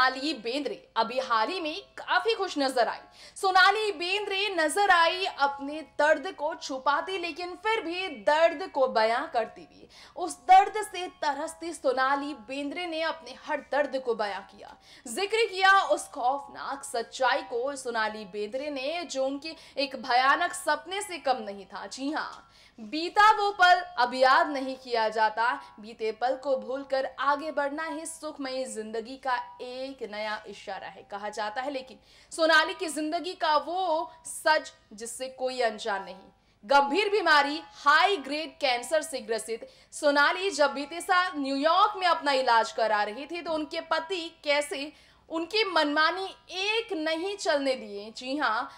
सोनाली बेंद्रे अभी हाल ही में काफी खुश नजर आई। सोनाली बेंद्रे नजर आई अपने दर्द को छुपाती लेकिन फिर भी दर्द को बयां करती हुई। उस दर्द से तरसती सोनाली बेंद्रे ने अपने हर दर्द को बयां किया, जिक्र किया उस खौफनाक सच्चाई को। सोनाली बेंद्रे ने जो उनके एक भयानक सपने से कम नहीं था। जी हाँ, बीता वो पल अब याद नहीं किया जाता, बीते पल को भूलकर आगे बढ़ना ही सुखमयी जिंदगी का एक नया इशारा है, कहा जाता है। लेकिन सोनाली की जिंदगी का वो सच जिससे कोई अनजान नहीं, गंभीर बीमारी हाई ग्रेड कैंसर से ग्रसित सोनाली जब बीते साल न्यूयॉर्क में अपना इलाज करा रही थी तो उनके पति कैसे उनकी मनमानी एक नहीं चलने दिए। जी हाँ,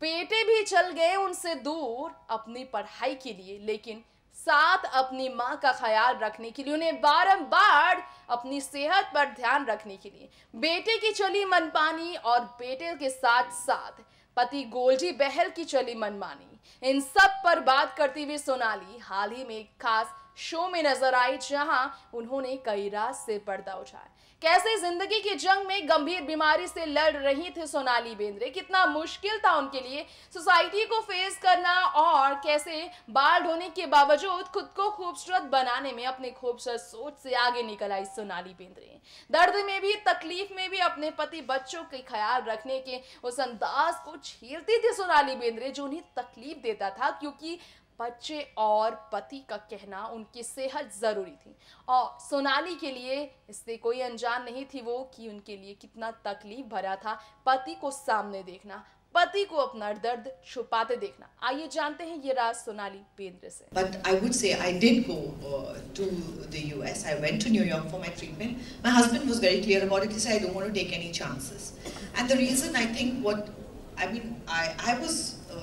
बेटे भी चल गए उनसे दूर अपनी पढ़ाई के लिए, लेकिन साथ अपनी मां का ख्याल रखने के लिए, उन्हें बारंबार अपनी सेहत पर ध्यान रखने के लिए बेटे की चली मनमानी और बेटे के साथ साथ पति गोल्डी बहल की चली मनमानी, इन सब पर बात करती हुई सोनाली हाल ही में एक खास शो में नजर आई जहां उन्होंने कई राज से पर्दा उठाया। कैसे जिंदगी की जंग में गंभीर बीमारी से लड़ रही थी सोनाली बेंद्रे, कितना मुश्किल था उनके लिए सोसाइटी को फेस करना और कैसे बाल ढोने के बावजूद खुद को खूबसूरत बनाने में अपने खूबसूरत सोच से आगे निकल आई सोनाली बेंद्रे। दर्द में भी तकलीफ में भी अपने पति बच्चों के ख्याल रखने के उस अंदाज को झेलती थी सोनाली बेंद्रे जो उन्हें तकलीफ देता था, क्योंकि बच्चे और पति का कहना उनकी सेहत जरूरी थी और सोनाली के लिए इससे कोई अनजान नहीं थी वो कि उनके लिए कितना तकलीफ भरा था पति को सामने देखना, पति को अपना दर्द छुपाते देखना। आइए जानते हैं ये राज सोनाली बेंद्रे से। But I would say I did go to the US. I went to New York for my treatment. My husband was very clear about it. He said, I don't want to take any chances. And the reason I think I was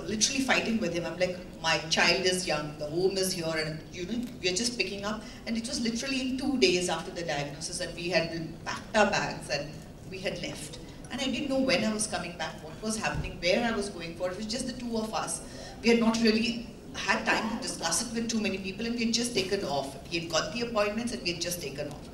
literally fighting with him. I'm like, my child is young, the home is here, and we're just picking up. And it was literally in 2 days after the diagnosis that we had packed our bags and we had left. And I didn't know when I was coming back, what was happening, where I was going for. It was just the two of us. We had not really had time to discuss it with too many people, and we had just taken off. He had got the appointments and we had just taken off.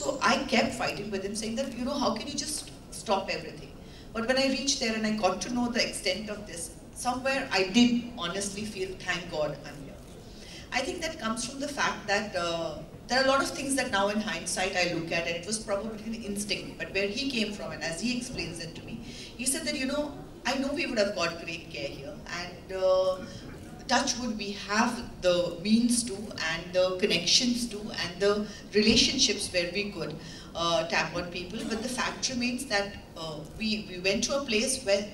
So I kept fighting with him, saying that, how can you just stop everything? But when I reached there and I got to know the extent of this, somewhere I did honestly feel, thank God I'm here. I think that comes from the fact that there are a lot of things that now in hindsight I look at, and it was probably an instinct, but where he came from, and as he explains it to me, he said that, I know we would have got great care here, and touch wood, we have the means to, and the connections to, and the relationships where we could tap on people, but the fact remains that we went to a place where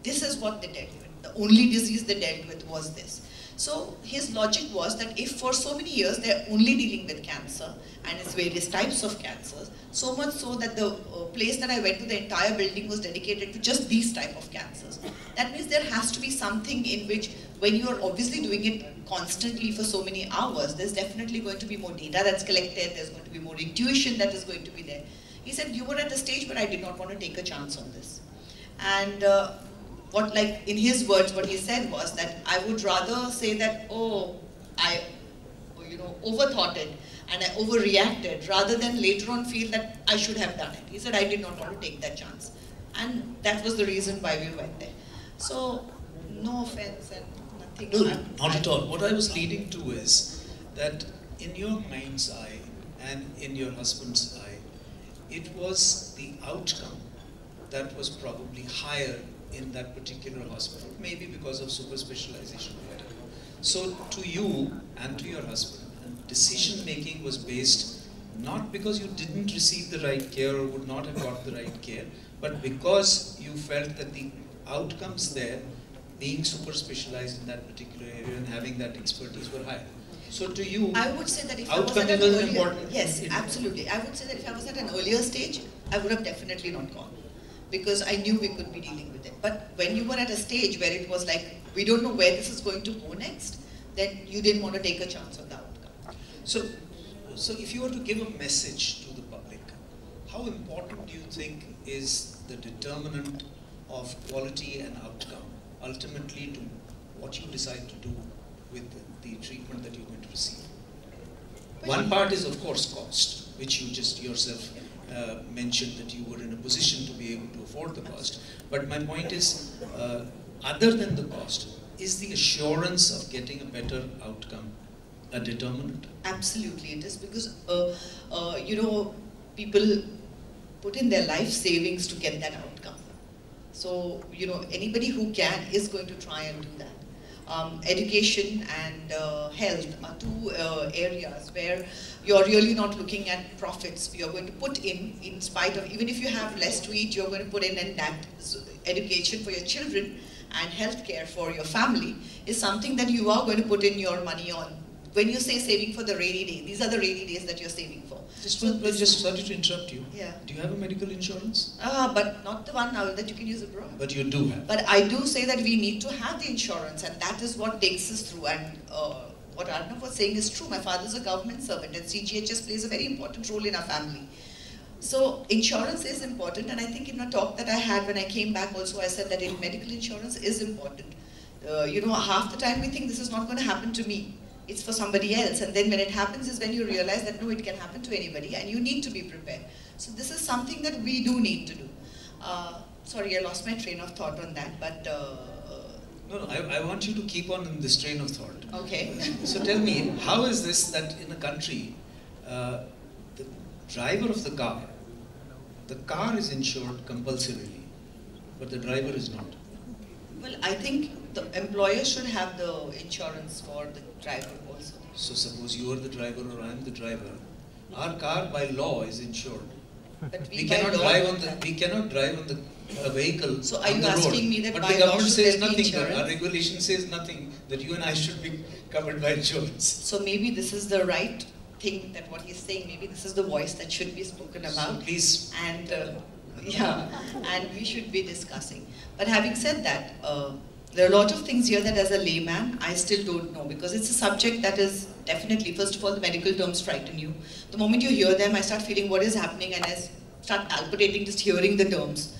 this is what they dealt with. The only disease they dealt with was this. So his logic was that if for so many years they're only dealing with cancer and its various types of cancers, so much so that the place that I went to, the entire building was dedicated to just these type of cancers. That means there has to be something in which, when you are obviously doing it constantly for so many hours, there's definitely going to be more data that's collected, there's going to be more intuition that is going to be there. He said, you were at a stage where I did not want to take a chance on this. And in his words, what he said was that I would rather say that, I overthought it and I overreacted, rather than later on feel that I should have done it. He said, I did not want to take that chance. And that was the reason why we went there. So, no offense and nothing. No, not at all. What I was leading to is that in your mind's eye and in your husband's eye, it was the outcome that was probably higher in that particular hospital, maybe because of super specialization or whatever. So to you and to your husband, decision making was based not because you didn't receive the right care or would not have got the right care, but because you felt that the outcomes there, being super specialized in that particular area and having that expertise, were higher. So to you, I would say that if outcome I was at is an earlier, important. yes, absolutely. I would say that if I was at an earlier stage, I would have definitely not gone, because I knew we could be dealing with it. But when you were at a stage where it was like, we don't know where this is going to go next, then you didn't want to take a chance on the outcome. So if you were to give a message to the public, how important do you think is the determinant of quality and outcome, ultimately to what you decide to do with the treatment that you're going to receive? One part is, of course, cost, which you just yourself mentioned that you were in a position to be able to afford the cost. But my point is, other than the cost, is the assurance of getting a better outcome a determinant? Absolutely it is, because you know, people put in their life savings to get that outcome. So, you know, anybody who can is going to try and do that. Education and health are two areas where you're really not looking at profits. You're going to put in spite of, even if you have less to eat, you're going to put in, and that education for your children and healthcare for your family is something that you are going to put in your money on. When you say saving for the rainy day, these are the rainy days that you're saving for. Just sorry to interrupt you. Yeah. Do you have a medical insurance? But not the one now that you can use abroad. But you do have. But I do say that we need to have the insurance, and that is what takes us through. And what Arnav was saying is true. My father is a government servant, and CGHS plays a very important role in our family. So insurance is important, and I think in a talk that I had when I came back also, I said that medical insurance is important. You know, half the time we think this is not going to happen to me. It's for somebody else, and then when it happens is when you realize that no, it can happen to anybody, and you need to be prepared. So this is something that we do need to do. Sorry, I lost my train of thought on that, but... No, I want you to keep on in this train of thought. Okay. So tell me, how is this that in a country, the driver of the car is insured compulsorily, but the driver is not? Well, I think the employer should have the insurance for the driver also. So suppose you are the driver or I am the driver, our car by law is insured. But We cannot drive on the vehicle So are on you the road. asking me that but by the law government should says there be nothing. insurance? Our regulation says nothing that you and I should be covered by insurance. So maybe this is the right thing, that what he's saying, maybe this is the voice that should be spoken about. So please. And yeah, and we should be discussing. But having said that, there are a lot of things here that as a layman, I still don't know, because it's a subject that is definitely, first of all, the medical terms frighten you. The moment you hear them, I start feeling what is happening, and I start palpitating just hearing the terms.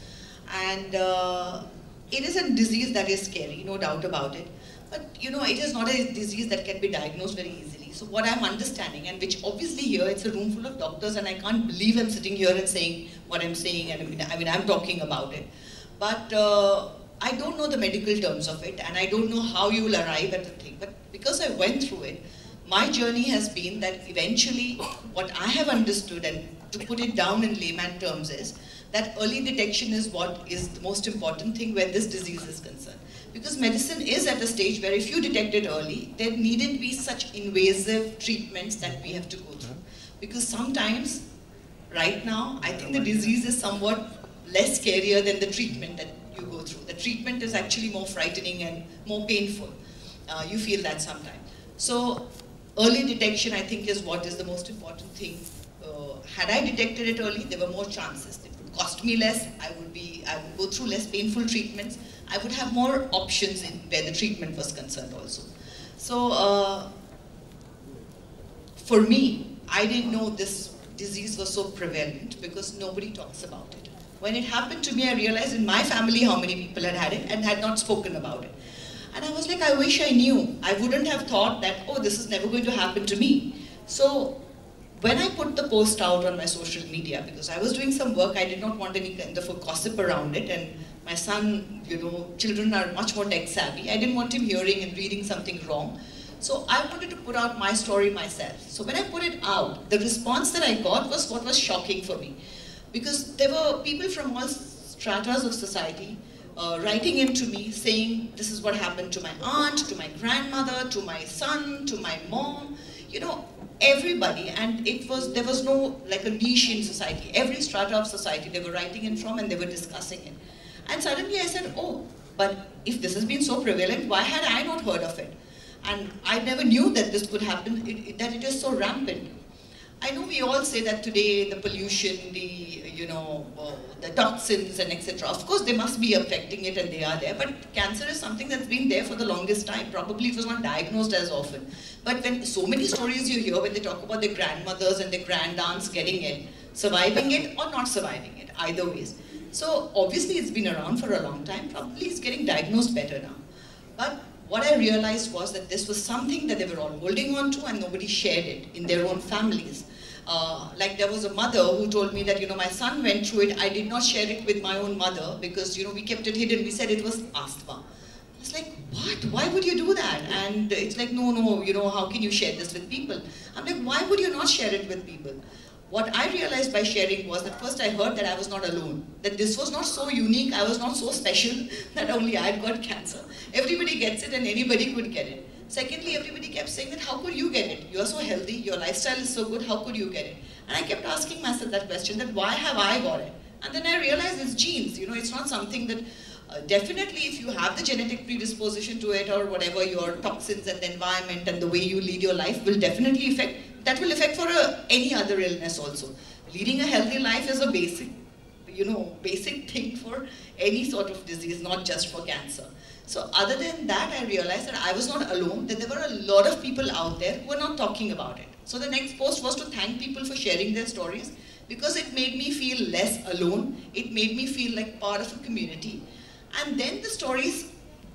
And it is a disease that is scary, no doubt about it. But you know, it is not a disease that can be diagnosed very easily. So what I'm understanding, and which obviously here, it's a room full of doctors, and I can't believe I'm sitting here and saying what I'm saying, and I mean I'm talking about it. But I don't know the medical terms of it, and I don't know how you will arrive at the thing. But because I went through it, my journey has been that eventually what I have understood, and to put it down in layman terms, is that early detection is what is the most important thing when this disease is concerned. Because medicine is at a stage where if you detect it early, there needn't be such invasive treatments that we have to go through. Because sometimes, right now, I think the disease is somewhat less scarier than the treatment that you go through. The treatment is actually more frightening and more painful. You feel that sometimes. So early detection, I think, is what is the most important thing. Had I detected it early, there were more chances. It would cost me less. I would go through less painful treatments. I would have more options in where the treatment was concerned also. So for me, I didn't know this disease was so prevalent because nobody talks about it. When it happened to me, I realized in my family how many people had had it and had not spoken about it. And I was like, I wish I knew. I wouldn't have thought that, oh, this is never going to happen to me. So when I put the post out on my social media, because I was doing some work, I did not want any kind of a gossip around it, and my son, you know, children are much more tech savvy. I didn't want him hearing and reading something wrong. So I wanted to put out my story myself. So when I put it out, the response that I got was what was shocking for me. Because there were people from all stratas of society writing in to me saying, this is what happened to my aunt, to my grandmother, to my son, to my mom, you know, everybody. And there was no like a niche in society. Every strata of society they were writing in from, and they were discussing it. And suddenly I said, oh, but if this has been so prevalent, why had I not heard of it? And I never knew that this could happen, that it is so rampant. I know we all say that today the pollution, the toxins and etc. Of course they must be affecting it, and they are there, but cancer is something that's been there for the longest time. Probably it was not diagnosed as often. But when so many stories you hear when they talk about their grandmothers and their grandaunts getting it, surviving it or not surviving it, either ways. So obviously it's been around for a long time, probably it's getting diagnosed better now. But what I realized was that this was something that they were all holding on to and nobody shared it in their own families. Like there was a mother who told me that, you know, my son went through it. I did not share it with my own mother because, you know, we kept it hidden. We said it was asthma. I was like, what? Why would you do that? And it's like, no, you know, how can you share this with people? I'm like, why would you not share it with people? What I realized by sharing was that first I heard that I was not alone, that this was not so unique, I was not so special that only I had got cancer. Everybody gets it and anybody could get it. Secondly, everybody kept saying that how could you get it? You are so healthy, your lifestyle is so good, how could you get it? And I kept asking myself that question, that why have I got it? And then I realized it's genes, you know, it's not something that, definitely if you have the genetic predisposition to it or whatever, your toxins and the environment and the way you lead your life will definitely affect, that will affect for any other illness also. Leading a healthy life is a basic, you know, basic thing for any sort of disease, not just for cancer. So other than that, I realized that I was not alone, that there were a lot of people out there who were not talking about it. So the next post was to thank people for sharing their stories because it made me feel less alone. It made me feel like part of a community. And then the stories,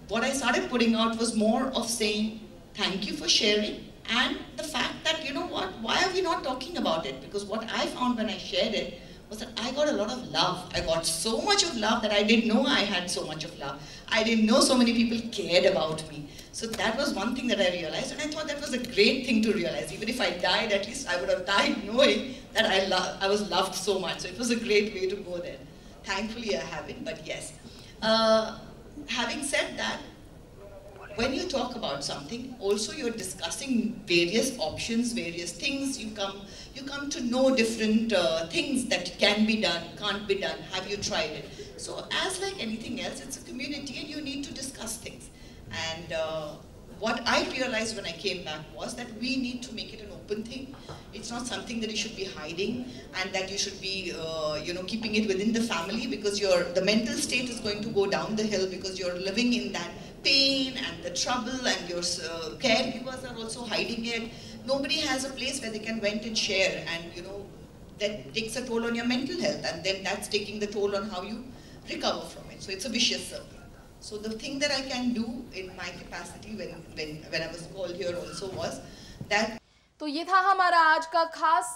what I started putting out was more of saying, thank you for sharing, and the fact that, you know what, why are we not talking about it? Because what I found when I shared it was that I got a lot of love. I got so much of love that I didn't know I had so much of love. I didn't know so many people cared about me. So that was one thing that I realized, and I thought that was a great thing to realize. Even if I died, at least I would have died knowing that I was loved so much. So it was a great way to go there. Thankfully I haven't, but yes. Having said that, when you talk about something, also you're discussing various options, various things. You come to know different things that can be done, can't be done. Have you tried it? So as like anything else, it's a community and you need to discuss things. And what I realized when I came back was that we need to make it an open thing. It's not something that you should be hiding and that you should be, you know, keeping it within the family, because the mental state is going to go down the hill because you're living in that pain and the trouble, and your caregivers are also hiding it. Nobody has a place where they can vent and share, and you know, that takes a toll on your mental health, and then that's taking the toll on how you recover from it. So it's a vicious circle. So the thing that I can do in my capacity when I was called here also was that. तो ये था हमारा आज का खास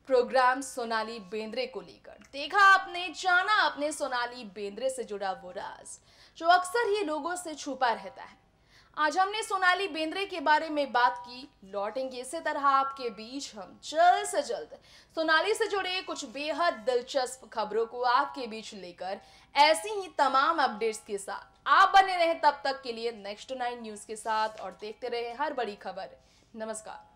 programme Sonali Bendre को लेकर। देखा आपने, जाना आपने सोनाली बेंद्रे से जुड़ा वो राज जो अक्सर ही लोगों से छुपा रहता है। आज हमने सोनाली बेंद्रे के बारे में बात की। लौटेंगे इसी तरह आपके बीच हम जल्द से जल्द सोनाली से जुड़े कुछ बेहद दिलचस्प खबरों को आपके बीच लेकर, ऐसी ही तमाम अपडेट्स के साथ। आप बने रहे तब तक के लिए नेक्स्ट 9 न्यूज के साथ और देखते रहे हर बड़ी खबर। नमस्कार।